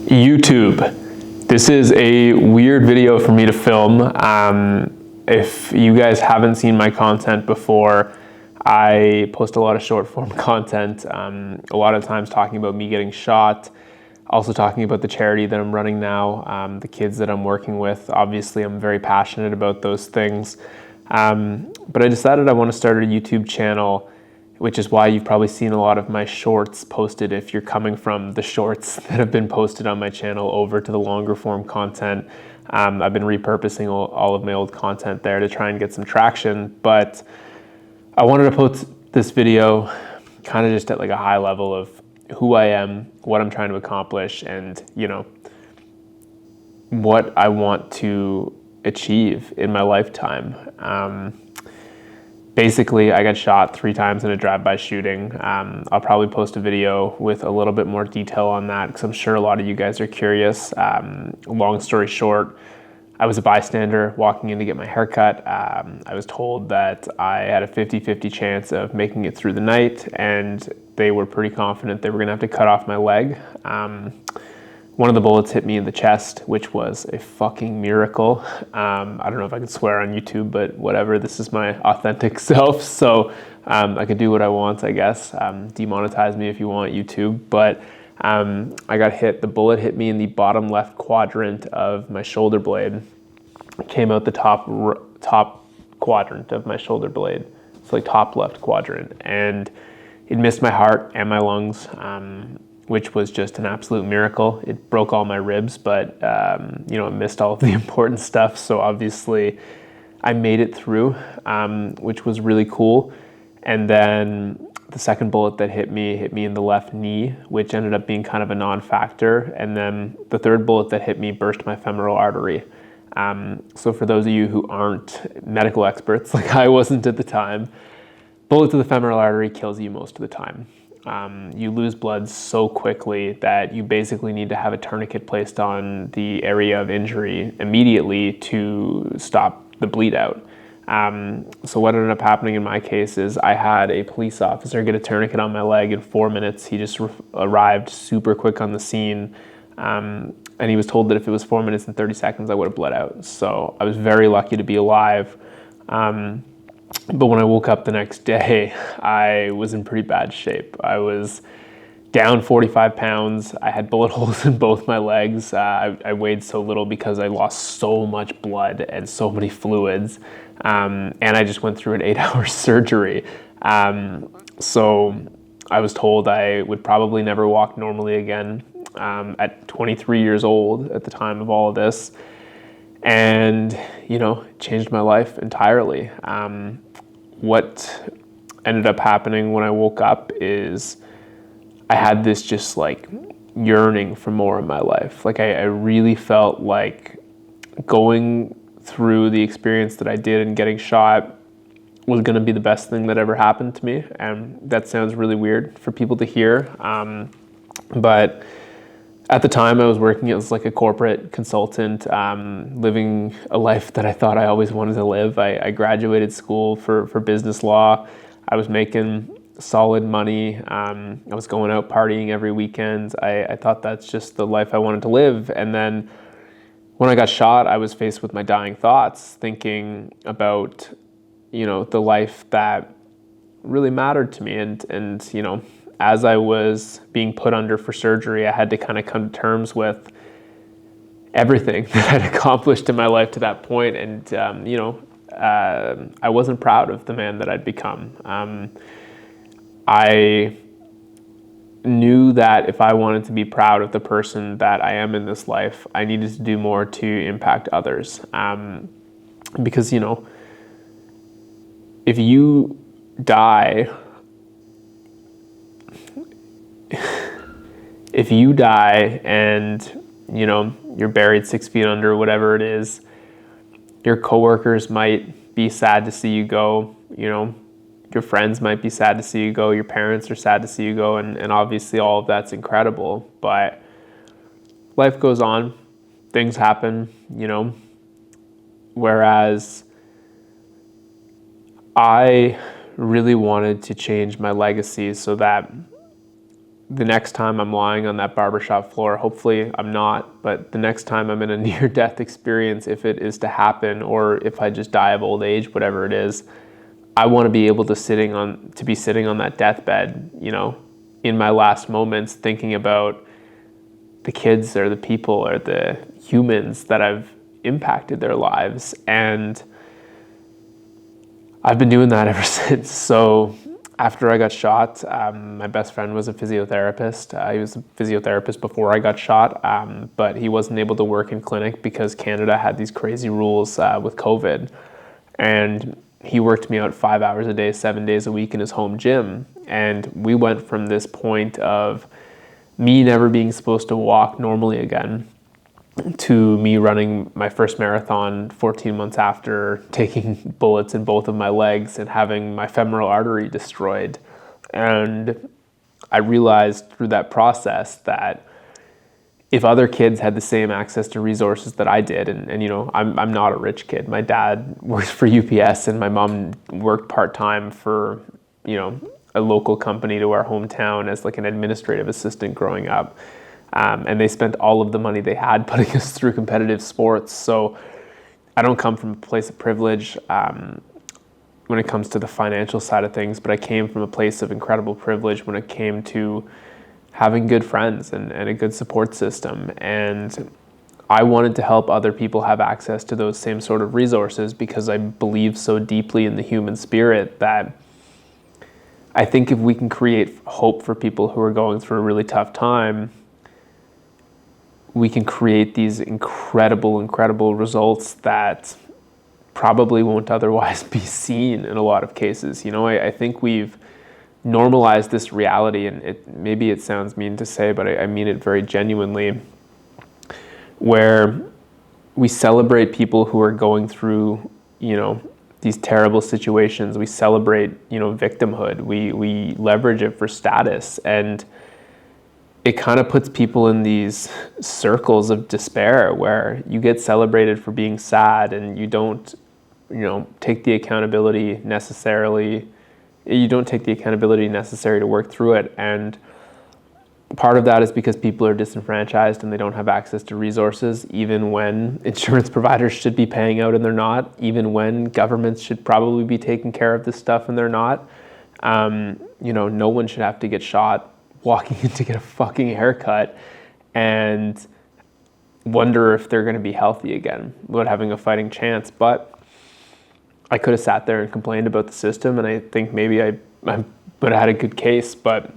YouTube. This is a weird video for me to film. If you guys haven't seen my content before, I post a lot of short form content, a lot of times talking about me getting shot, also talking about the charity that I'm running now, the kids that I'm working with. Obviously, I'm very passionate about those things. But I decided I want to start a YouTube channel, which is why you've probably seen a lot of my shorts posted if you're coming from the shorts that have been posted on my channel over to the longer form content. I've been repurposing all of my old content there to try and get some traction, but I wanted to post this video kind of just at like a high level of who I am, what I'm trying to accomplish, and what I want to achieve in my lifetime. Basically, I got shot 3 times in a drive-by shooting. I'll probably post a video with a little bit more detail on that because I'm sure a lot of you guys are curious. Long story short, I was a bystander walking in to get my haircut. I was told that I had a 50-50 chance of making it through the night, and they were pretty confident they were gonna have to cut off my leg. One of the bullets hit me in the chest, which was a fucking miracle. I don't know if I can swear on YouTube, but whatever, this is my authentic self, so I could do what I want, I guess. Demonetize me if you want, YouTube, but I got hit. The bullet hit me in the bottom left quadrant of my shoulder blade. It came out the top quadrant of my shoulder blade. It's like top left quadrant, and it missed my heart and my lungs, which was just an absolute miracle. It broke all my ribs, but it missed all of the important stuff. So obviously I made it through, which was really cool. And then the second bullet that hit me in the left knee, which ended up being kind of a non-factor. And then the third bullet that hit me burst my femoral artery. So for those of you who aren't medical experts, like I wasn't at the time, bullet to the femoral artery kills you most of the time. You lose blood so quickly that you basically need to have a tourniquet placed on the area of injury immediately to stop the bleed out. So what ended up happening in my case is I had a police officer get a tourniquet on my leg in 4 minutes. He just arrived super quick on the scene. And he was told that if it was 4 minutes and 30 seconds, I would have bled out. So I was very lucky to be alive. But when I woke up the next day, I was in pretty bad shape. I was down 45 pounds. I had bullet holes in both my legs. I weighed so little because I lost so much blood and so many fluids. And I just went through an 8-hour surgery. So I was told I would probably never walk normally again at 23 years old at the time of all of this. And, changed my life entirely. What ended up happening when I woke up is I had this just like yearning for more in my life. Like I really felt like going through the experience that I did and getting shot was going to be the best thing that ever happened to me. And that sounds really weird for people to hear. But at the time, I was working as like a corporate consultant, living a life that I thought I always wanted to live. I graduated school for business law. I was making solid money. I was going out partying every weekend. I thought that's just the life I wanted to live. And then when I got shot, I was faced with my dying thoughts, thinking about, the life that really mattered to me. And as I was being put under for surgery, I had to kind of come to terms with everything that I'd accomplished in my life to that point. And, I wasn't proud of the man that I'd become. I knew that if I wanted to be proud of the person that I am in this life, I needed to do more to impact others. Because, if you die, and you're buried 6 feet under, whatever it is, your coworkers might be sad to see you go, your friends might be sad to see you go, your parents are sad to see you go, and obviously all of that's incredible, but life goes on, things happen, whereas I really wanted to change my legacy so that the next time I'm lying on that barbershop floor, hopefully I'm not, but the next time I'm in a near-death experience, if it is to happen, or if I just die of old age, whatever it is, I want to be able to be sitting on that deathbed, you know, in my last moments, thinking about the kids or the people or the humans that I've impacted their lives. And I've been doing that ever since. So after I got shot, my best friend was a physiotherapist. He was a physiotherapist before I got shot, but he wasn't able to work in clinic because Canada had these crazy rules with COVID. And he worked me out 5 hours a day, 7 days a week in his home gym. And we went from this point of me never being supposed to walk normally again to me running my first marathon 14 months after taking bullets in both of my legs and having my femoral artery destroyed. And I realized through that process that if other kids had the same access to resources that I did, and you know, I'm not a rich kid. My dad works for UPS and my mom worked part-time for, you know, a local company to our hometown as like an administrative assistant growing up. And they spent all of the money they had putting us through competitive sports. So I don't come from a place of privilege when it comes to the financial side of things, but I came from a place of incredible privilege when it came to having good friends and a good support system. And I wanted to help other people have access to those same sort of resources because I believe so deeply in the human spirit that I think if we can create hope for people who are going through a really tough time, we can create these incredible results that probably won't otherwise be seen in a lot of cases. You know, I think we've normalized this reality, and maybe it sounds mean to say, but I mean it very genuinely, where we celebrate people who are going through, you know, these terrible situations. We celebrate, you know, victimhood. We leverage it for status, and it kind of puts people in these circles of despair where you get celebrated for being sad and you don't, you know, take the accountability necessary to work through it. And part of that is because people are disenfranchised and they don't have access to resources, even when insurance providers should be paying out and they're not, even when governments should probably be taking care of this stuff and they're not. You know, no one should have to get shot walking in to get a fucking haircut and wonder if they're going to be healthy again without having a fighting chance. But I could have sat there and complained about the system, and I think maybe I would have had a good case, but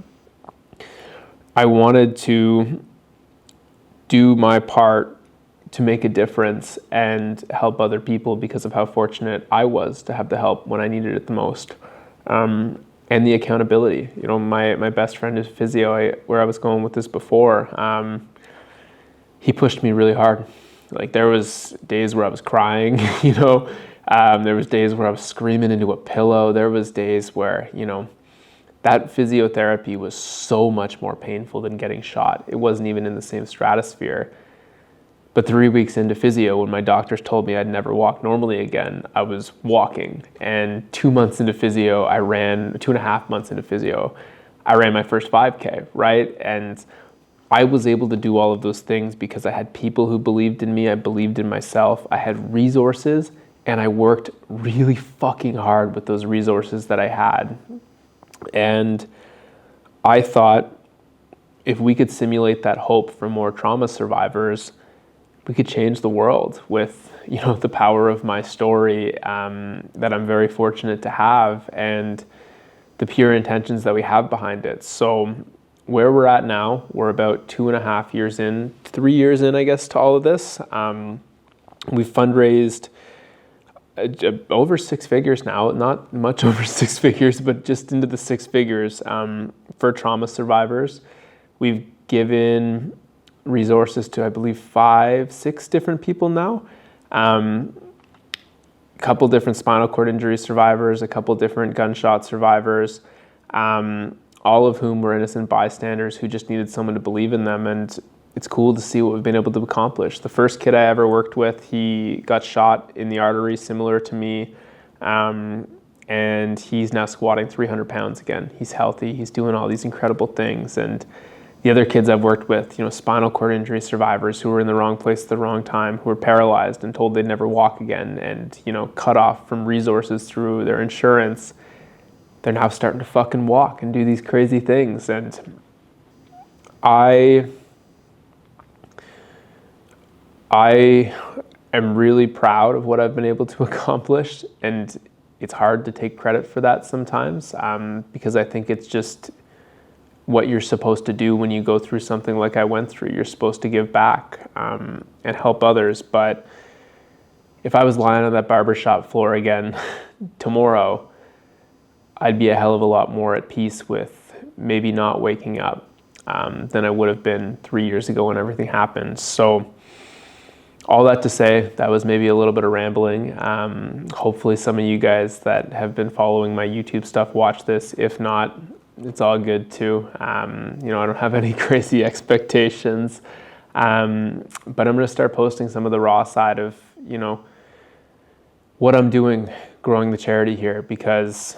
I wanted to do my part to make a difference and help other people because of how fortunate I was to have the help when I needed it the most. And the accountability. You know, my best friend is physio, where I was going with this before. He pushed me really hard. Like, there was days where I was crying, you know. There was days where I was screaming into a pillow. There was days where, you know, that physiotherapy was so much more painful than getting shot. It wasn't even in the same stratosphere. But 3 weeks into physio, when my doctors told me I'd never walk normally again, I was walking. And 2 months into physio, 2.5 months into physio, I ran my first 5K, right? And I was able to do all of those things because I had people who believed in me, I believed in myself, I had resources, and I worked really fucking hard with those resources that I had. And I thought if we could simulate that hope for more trauma survivors, we could change the world with, you know, the power of my story that I'm very fortunate to have and the pure intentions that we have behind it. So where we're at now, we're about 2.5 years in, 3 years in, I guess, to all of this. We've fundraised over 6 figures now, not much over 6 figures, but just into the 6 figures for trauma survivors. We've given resources to, I believe, 5-6 different people now. A couple different spinal cord injury survivors, a couple different gunshot survivors, all of whom were innocent bystanders who just needed someone to believe in them. And it's cool to see what we've been able to accomplish. The first kid I ever worked with, he got shot in the artery similar to me. And he's now squatting 300 pounds again. He's healthy. He's doing all these incredible things. And the other kids I've worked with, spinal cord injury survivors who were in the wrong place at the wrong time, who were paralyzed and told they'd never walk again, and, cut off from resources through their insurance, they're now starting to fucking walk and do these crazy things. And I am really proud of what I've been able to accomplish, and it's hard to take credit for that sometimes, because I think it's just what you're supposed to do when you go through something like I went through. You're supposed to give back and help others. But if I was lying on that barbershop floor again tomorrow, I'd be a hell of a lot more at peace with maybe not waking up than I would have been 3 years ago when everything happened. So all that to say, that was maybe a little bit of rambling. Hopefully some of you guys that have been following my YouTube stuff watch this. If not, it's all good too. I don't have any crazy expectations. But I'm going to start posting some of the raw side of, what I'm doing growing the charity here, because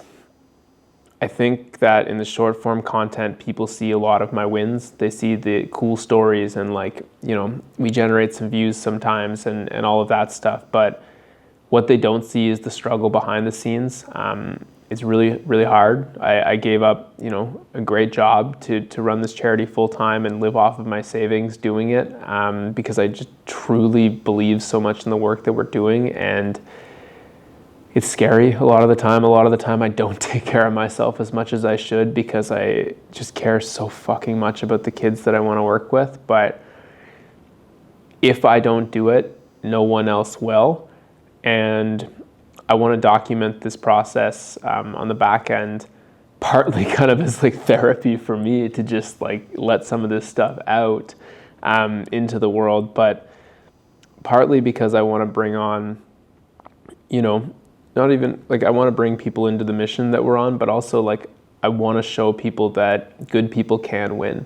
I think that in the short form content, people see a lot of my wins. They see the cool stories and we generate some views sometimes and all of that stuff. But what they don't see is the struggle behind the scenes. It's really, really hard. I gave up, a great job to run this charity full time and live off of my savings doing it, because I just truly believe so much in the work that we're doing. And it's scary a lot of the time. A lot of the time I don't take care of myself as much as I should, because I just care so fucking much about the kids that I want to work with. But if I don't do it, no one else will. And I want to document this process on the back end, partly kind of as therapy for me to just let some of this stuff out into the world, but partly because I want to bring on, not even I want to bring people into the mission that we're on, but also I want to show people that good people can win.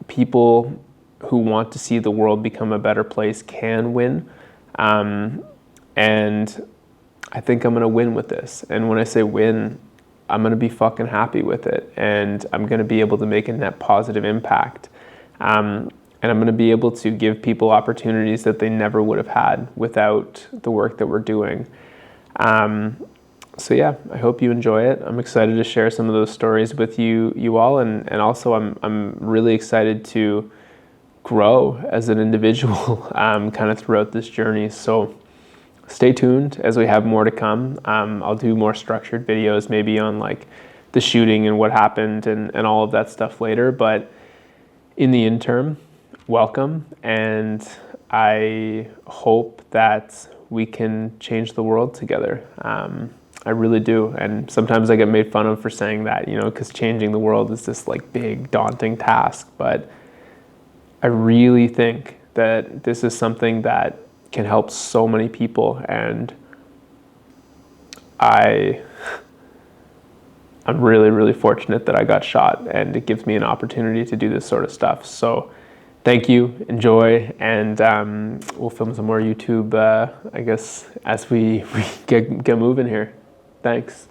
People who want to see the world become a better place can win. And I think I'm going to win with this. And when I say win, I'm going to be fucking happy with it. And I'm going to be able to make a net positive impact. And I'm going to be able to give people opportunities that they never would have had without the work that we're doing. So yeah, I hope you enjoy it. I'm excited to share some of those stories with you all. And also I'm really excited to grow as an individual kind of throughout this journey. So stay tuned as we have more to come. I'll do more structured videos maybe on the shooting and what happened and all of that stuff later. But in the interim, welcome. And I hope that we can change the world together. I really do. And sometimes I get made fun of for saying that, because changing the world is this big daunting task. But I really think that this is something that can help so many people, and I'm really, really fortunate that I got shot, and it gives me an opportunity to do this sort of stuff. So thank you, enjoy, and we'll film some more YouTube, I guess, as we get moving here. Thanks.